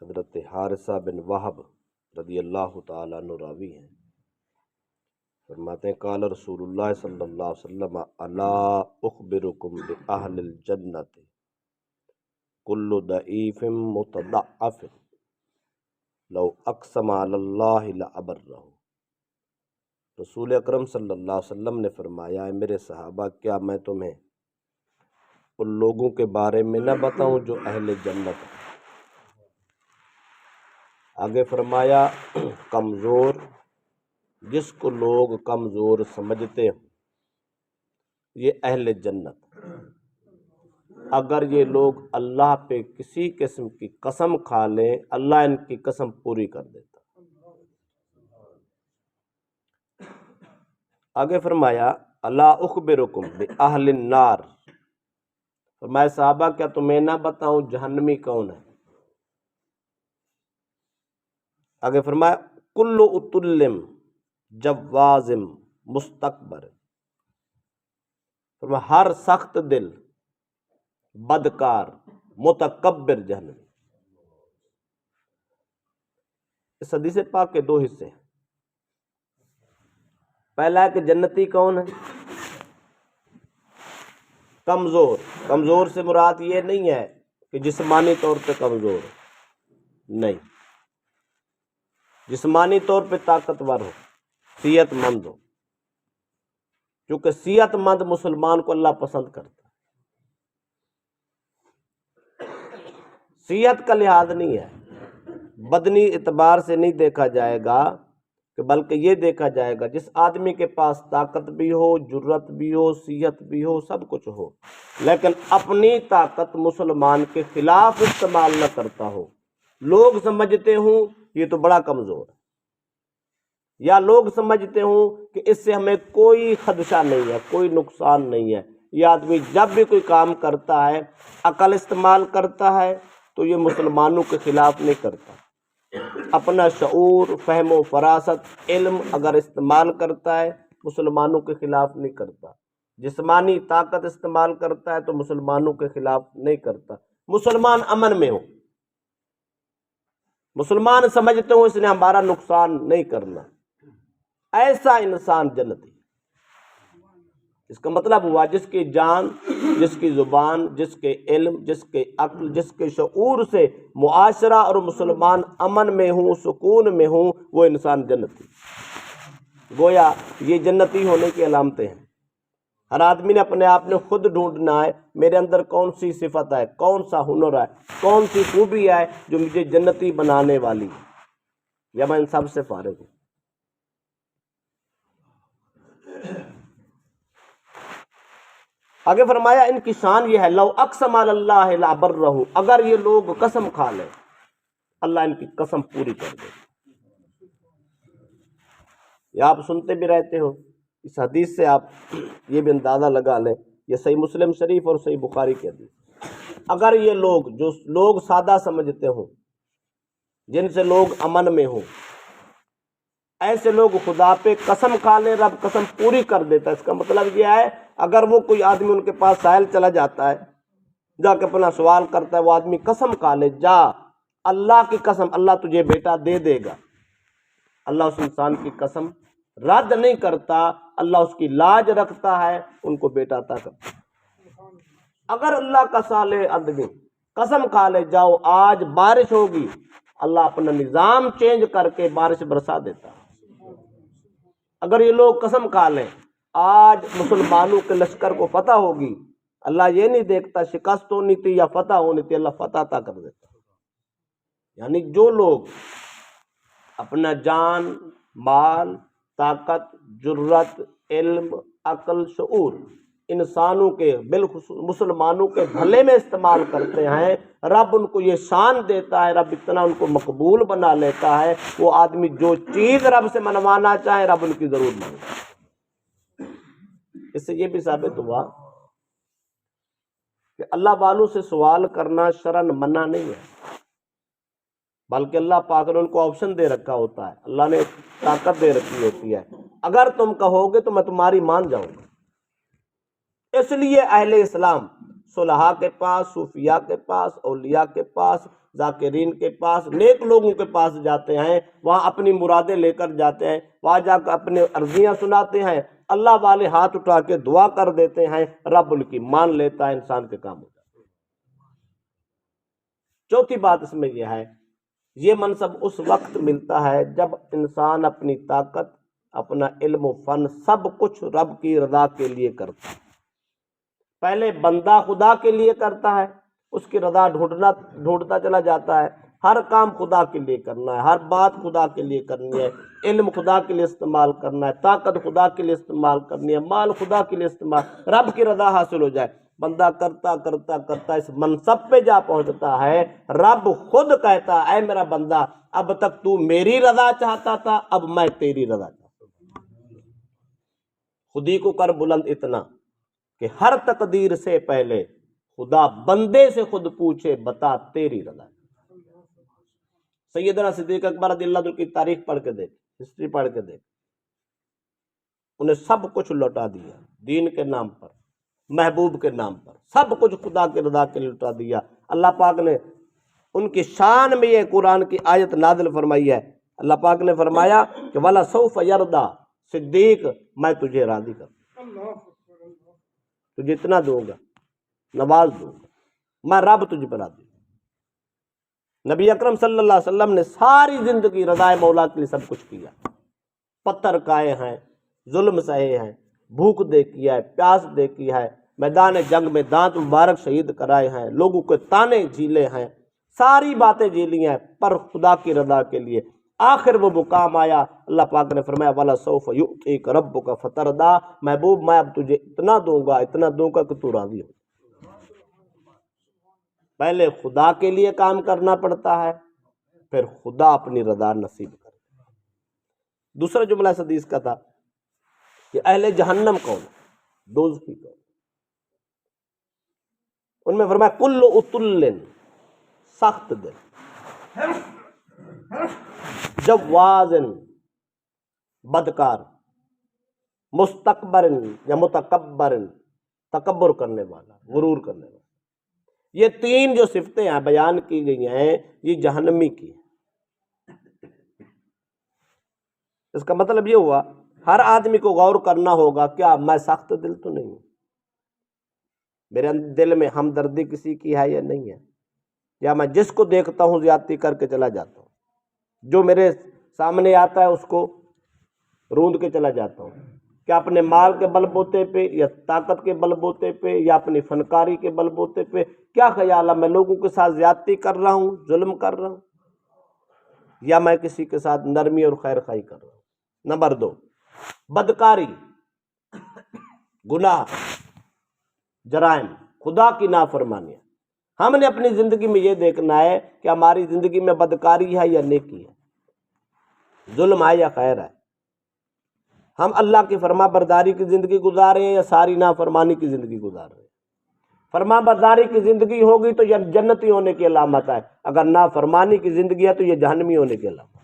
حضرت حارثہ بن وہب رضی اللہ تعالیٰ عنہ راوی ہیں، فرماتے ہیں قال رسول اللہ صلی اللہ علیہ وسلم الا اخبرکم باہل الجنت کل ضعیف متضعف لو اقسم علی اللہ لابرہ۔ رسول اکرم صلی اللہ علیہ وسلم نے فرمایا ہے میرے صحابہ کیا میں تمہیں ان لوگوں کے بارے میں نہ بتاؤں جو اہل جنت ہیں؟ آگے فرمایا کمزور، جس کو لوگ کمزور سمجھتے ہوں یہ اہل جنت، اگر یہ لوگ اللہ پہ کسی قسم کی قسم کھا لیں اللہ ان کی قسم پوری کر دیتا۔ آگے فرمایا الا اخبرکم باہل النار، فرمایا صحابہ کیا تمہیں نہ بتاؤں جہنمی کون ہے؟ آگے فرمایا کل اتلم جوازم مستکبر، فرمایا ہر سخت دل بدکار متکبر جہنمی۔ اس حدیث پاک کے دو حصے ہیں، پہلا ہے کہ جنتی کون ہے؟ کمزور، کمزور سے مراد یہ نہیں ہے کہ جسمانی طور پہ کمزور ہو، نہیں، جسمانی طور پہ طاقتور ہو، صحت مند ہو، کیونکہ صحت مند مسلمان کو اللہ پسند کرتا ہے۔ صحت کا لحاظ نہیں ہے، بدنی اعتبار سے نہیں دیکھا جائے گا کہ بلکہ یہ دیکھا جائے گا جس آدمی کے پاس طاقت بھی ہو، جرت بھی ہو، صحت بھی ہو، سب کچھ ہو، لیکن اپنی طاقت مسلمان کے خلاف استعمال نہ کرتا ہو، لوگ سمجھتے ہوں یہ تو بڑا کمزور ہے، یا لوگ سمجھتے ہوں کہ اس سے ہمیں کوئی خدشہ نہیں ہے، کوئی نقصان نہیں ہے، یہ آدمی جب بھی کوئی کام کرتا ہے عقل استعمال کرتا ہے تو یہ مسلمانوں کے خلاف نہیں کرتا، اپنا شعور، فہم و فراست، علم اگر استعمال کرتا ہے مسلمانوں کے خلاف نہیں کرتا، جسمانی طاقت استعمال کرتا ہے تو مسلمانوں کے خلاف نہیں کرتا، مسلمان امن میں ہو، مسلمان سمجھتے ہوں اس نے ہمارا نقصان نہیں کرنا، ایسا انسان جنتی۔ اس کا مطلب ہوا جس کی جان، جس کی زبان، جس کے علم، جس کے عقل، جس کے شعور سے معاشرہ اور مسلمان امن میں ہوں، سکون میں ہوں، وہ انسان جنتی۔ گویا یہ جنتی ہونے کی علامتیں ہیں۔ ہر آدمی نے اپنے آپ نے خود ڈھونڈنا ہے میرے اندر کون سی صفت ہے، کون سا ہنر ہے، کون سی خوبی ہے جو مجھے جنتی بنانے والی ہے، یا میں ان سب سے فارغ ہوں۔ آگے فرمایا ان کی شان یہ ہے لو اقسم علی اللہ لابرہ، اگر یہ لوگ قسم کھا لیں اللہ ان کی قسم پوری کر دے۔ یہ آپ سنتے بھی رہتے ہو، اس حدیث سے آپ یہ بھی اندازہ لگا لیں، یہ صحیح مسلم شریف اور صحیح بخاری کی حدیث، اگر یہ لوگ جو لوگ سادہ سمجھتے ہوں، جن سے لوگ امن میں ہوں، ایسے لوگ خدا پہ قسم کھا لیں رب قسم پوری کر دیتا ہے۔ اس کا مطلب یہ ہے اگر وہ کوئی آدمی ان کے پاس سائل چلا جاتا ہے، جا کے اپنا سوال کرتا ہے، وہ آدمی قسم کھا لے جا اللہ کی قسم اللہ تجھے بیٹا دے دے گا، اللہ اس انسان کی قسم رد نہیں کرتا، اللہ اس کی لاج رکھتا ہے، ان کو بیٹا عطا کرتا ہے۔ اگر اللہ کا صالح آدمی قسم کھا لے جاؤ آج بارش ہوگی، اللہ اپنا نظام چینج کر کے بارش برسا دیتا ہے۔ اگر یہ لوگ قسم کھا لیں آج مسلمانوں کے لشکر کو فتح ہوگی، اللہ یہ نہیں دیکھتا شکست ہونی تھی یا فتح ہونی تھی، اللہ فتح عطا کر دیتا۔ یعنی جو لوگ اپنا جان، مال، طاقت، جرت، علم، عقل، شعور انسانوں کے بالخصوص مسلمانوں کے بھلے میں استعمال کرتے ہیں، رب ان کو یہ شان دیتا ہے، رب اتنا ان کو مقبول بنا لیتا ہے، وہ آدمی جو چیز رب سے منوانا چاہے رب ان کی ضرور مانگتا ہے۔ اس سے یہ بھی ثابت ہوا کہ اللہ والوں سے سوال کرنا شرعاً منع نہیں ہے، بلکہ اللہ پاک نے ان کو آپشن دے رکھا ہوتا ہے، اللہ نے طاقت دے رکھی ہوتی ہے، اگر تم کہو گے تو میں تمہاری مان جاؤں گا۔ اس لیے اہل اسلام صلحاء کے پاس، صوفیاء کے پاس، اولیاء کے پاس، ذاکرین کے پاس، نیک لوگوں کے پاس جاتے ہیں، وہاں اپنی مرادیں لے کر جاتے ہیں، وہاں جا کر اپنے عرضیاں سناتے ہیں، اللہ والے ہاتھ اٹھا کے دعا کر دیتے ہیں، رب ان کی مان لیتا ہے، انسان کے کام ہوتا ہے۔ چوتھی بات اس میں یہ ہے، یہ منصب اس وقت ملتا ہے جب انسان اپنی طاقت، اپنا علم و فن سب کچھ رب کی رضا کے لیے کرتا ہے۔ پہلے بندہ خدا کے لیے کرتا ہے، اس کی رضا ڈھونڈتا چلا جاتا ہے، ہر کام خدا کے لیے کرنا ہے، ہر بات خدا کے لیے کرنی ہے، علم خدا کے لیے استعمال کرنا ہے، طاقت خدا کے لیے استعمال کرنی ہے، مال خدا کے لیے استعمال، رب کی رضا حاصل ہو جائے۔ بندہ کرتا کرتا کرتا اس منصب پہ جا پہنچتا ہے، رب خود کہتا ہے، اے میرا بندہ اب تک تو میری رضا چاہتا تھا، اب میں تیری رضا چاہتا ہوں۔ خودی کو کر بلند اتنا کہ ہر تقدیر سے پہلے خدا بندے سے خود پوچھے، بتا تیری رضا۔ سیدنا صدیق اکبر رضی اللہ عنہ کی تاریخ پڑھ کے دیکھ، ہسٹری پڑھ کے دیکھ، انہیں سب کچھ لوٹا دیا دین کے نام پر، محبوب کے نام پر، سب کچھ خدا کی رضا کے لیے لوٹا دیا۔ اللہ پاک نے ان کی شان میں یہ قرآن کی آیت نازل فرمائی ہے، اللہ پاک نے فرمایا کہ وَلَسَوْفَ يَرْضَىٰ، صدیق میں تجھے راضی کروں گا، تجھے اتنا دوں گا، نواز دوں گا، میں رب تجھ پر راضی ہوں۔ نبی اکرم صلی اللہ علیہ وسلم نے ساری زندگی رضائے مولا کے لیے سب کچھ کیا، پتھر کھائے ہیں، ظلم سہے ہیں، بھوک دیکھی ہے، پیاس دیکھی ہے، میدان جنگ میں دانت مبارک شہید کرائے ہیں، لوگوں کے تانے جھیلے ہیں، ساری باتیں جھیلی ہیں، پر خدا کی رضا کے لیے آخر وہ مقام آیا، اللہ پاک نے فرمایا وَلَسَوْفَ يُؤْتِيكَ رَبُّكَ فَتَرْضَىٰ، محبوب میں اب تجھے اتنا دوں گا کہ تو راضی ہو۔ پہلے خدا کے لیے کام کرنا پڑتا ہے، پھر خدا اپنی رضا نصیب کرتا ہے۔ دوسرا جملہ اس حدیث کا تھا کہ اہل جہنم کون، دوزخی کون، ان میں فرمایا کل اتل، سخت دل، جواز، بدکار، مستکبر یا متکبر، تکبر کرنے والا، غرور کرنے والا۔ یہ تین جو صفتیں ہیں بیان کی گئی ہیں، یہ جہنمی کی ہیں۔ اس کا مطلب یہ ہوا ہر آدمی کو غور کرنا ہوگا، کیا میں سخت دل تو نہیں ہوں، میرے دل میں ہمدردی کسی کی ہے یا نہیں ہے، یا میں جس کو دیکھتا ہوں زیادتی کر کے چلا جاتا ہوں، جو میرے سامنے آتا ہے اس کو روند کے چلا جاتا ہوں، کیا اپنے مال کے بل بوتے پہ یا طاقت کے بل بوتے پہ یا اپنی فنکاری کے بل بوتے پہ، کیا خیال ہے میں لوگوں کے ساتھ زیادتی کر رہا ہوں، ظلم کر رہا ہوں، یا میں کسی کے ساتھ نرمی اور خیر خواہی کر رہا ہوں۔ نمبر 2، بدکاری، گناہ، جرائم، خدا کی نافرمانی۔ ہم نے اپنی زندگی میں یہ دیکھنا ہے کہ ہماری زندگی میں بدکاری ہے یا نیکی ہے، ظلم ہے یا خیر ہے، ہم اللہ کی فرما برداری کی زندگی گزار رہے ہیں یا ساری نافرمانی کی زندگی گزار رہے ہیں۔ فرما برداری کی زندگی ہوگی تو یہ جنتی ہونے کی علامت ہے، اگر نافرمانی کی زندگی ہے تو یہ جہنمی ہونے کی علامت ہے۔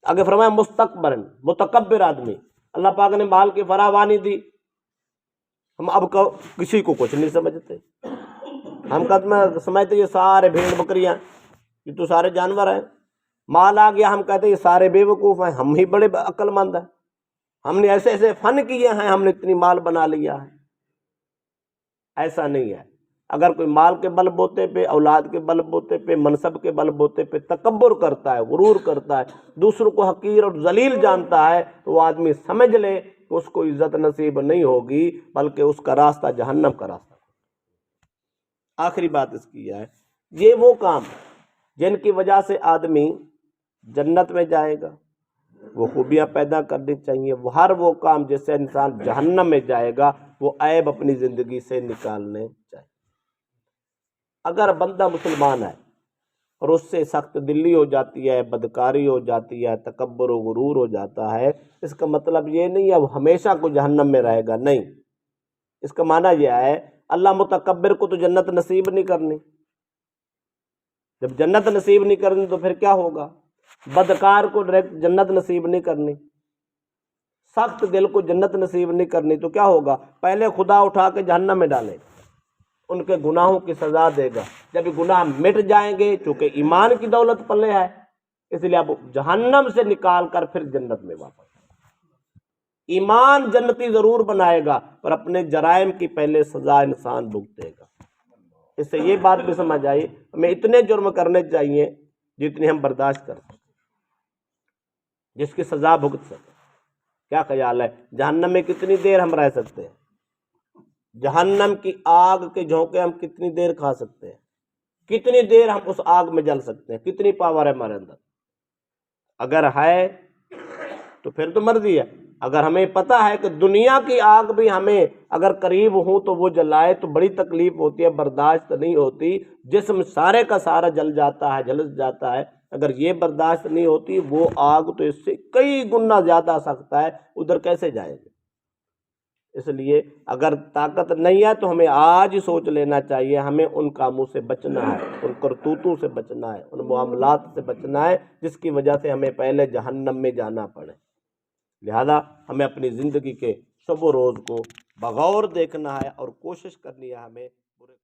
اگر فرمایا مستکبر، متکبر آدمی، اللہ پاک نے مال کی فراوانی دی، ہم اب کسی کو کچھ نہیں سمجھتے، ہم سمجھتے یہ سارے بھیڑ بکریاں، یہ تو سارے جانور ہیں، مال آ گیا ہم کہتے ہیں یہ سارے بے وقوف ہیں، ہم ہی بڑے عقل مند ہیں، ہم نے ایسے ایسے فن کیے ہیں، ہم نے اتنی مال بنا لیا ہے۔ ایسا نہیں ہے، اگر کوئی مال کے بل بوتے پہ، اولاد کے بل بوتے پہ، منصب کے بل بوتے پہ تکبر کرتا ہے، غرور کرتا ہے، دوسروں کو حقیر اور ذلیل جانتا ہے، تو وہ آدمی سمجھ لے کہ اس کو عزت نصیب نہیں ہوگی، بلکہ اس کا راستہ جہنم کا راستہ۔ آخری بات اس کی ہے، یہ وہ کام جن کی وجہ سے آدمی جنت میں جائے گا، وہ خوبیاں پیدا کرنی چاہیے، ہر وہ کام جس سے انسان جہنم میں جائے گا وہ عیب اپنی زندگی سے نکالنے چاہیے۔ اگر بندہ مسلمان ہے اور اس سے سخت دلی ہو جاتی ہے، بدکاری ہو جاتی ہے، تکبر و غرور ہو جاتا ہے، اس کا مطلب یہ نہیں ہے وہ ہمیشہ کو جہنم میں رہے گا، نہیں، اس کا معنی یہ ہے اللہ متکبر کو تو جنت نصیب نہیں کرنی، جب جنت نصیب نہیں کرنی تو پھر کیا ہوگا، بدکار کو ڈائریکٹ جنت نصیب نہیں کرنی، سخت دل کو جنت نصیب نہیں کرنی، تو کیا ہوگا، پہلے خدا اٹھا کے جہنم میں ڈالے گا، ان کے گناہوں کی سزا دے گا۔ جب یہ گناہ مٹ جائیں گے، چونکہ ایمان کی دولت پلے ہے، اس لیے اب جہنم سے نکال کر پھر جنت میں واپس۔ ایمان جنتی ضرور بنائے گا، پر اپنے جرائم کی پہلے سزا انسان بھگتے گا۔ اس سے یہ بات بھی سمجھ آئی، ہمیں اتنے جرم کرنے چاہیے جتنی ہم برداشت کر سکیں، جس کی سزا بھگت سکیں۔ کیا خیال ہے جہنم میں کتنی دیر ہم رہ سکتے ہیں؟ جہنم کی آگ کے جھونکے ہم کتنی دیر کھا سکتے ہیں؟ کتنی دیر ہم اس آگ میں جل سکتے ہیں؟ کتنی پاور ہے ہمارے اندر؟ اگر ہے تو پھر تو مرضی ہے۔ اگر ہمیں پتہ ہے کہ دنیا کی آگ بھی ہمیں اگر قریب ہوں تو وہ جلائے تو بڑی تکلیف ہوتی ہے، برداشت نہیں ہوتی، جسم سارے کا سارا جل جاتا ہے، جلس جاتا ہے۔ اگر یہ برداشت نہیں ہوتی، وہ آگ تو اس سے کئی گنا زیادہ سخت ہے، ادھر کیسے جائیں گے؟ اس لیے اگر طاقت نہیں ہے تو ہمیں آج ہی سوچ لینا چاہیے، ہمیں ان کاموں سے بچنا ہے، ان کرتوتوں سے بچنا ہے، ان معاملات سے بچنا ہے جس کی وجہ سے ہمیں پہلے جہنم میں جانا پڑے۔ لہذا ہمیں اپنی زندگی کے شب و روز کو بغور دیکھنا ہے اور کوشش کرنی ہے ہمیں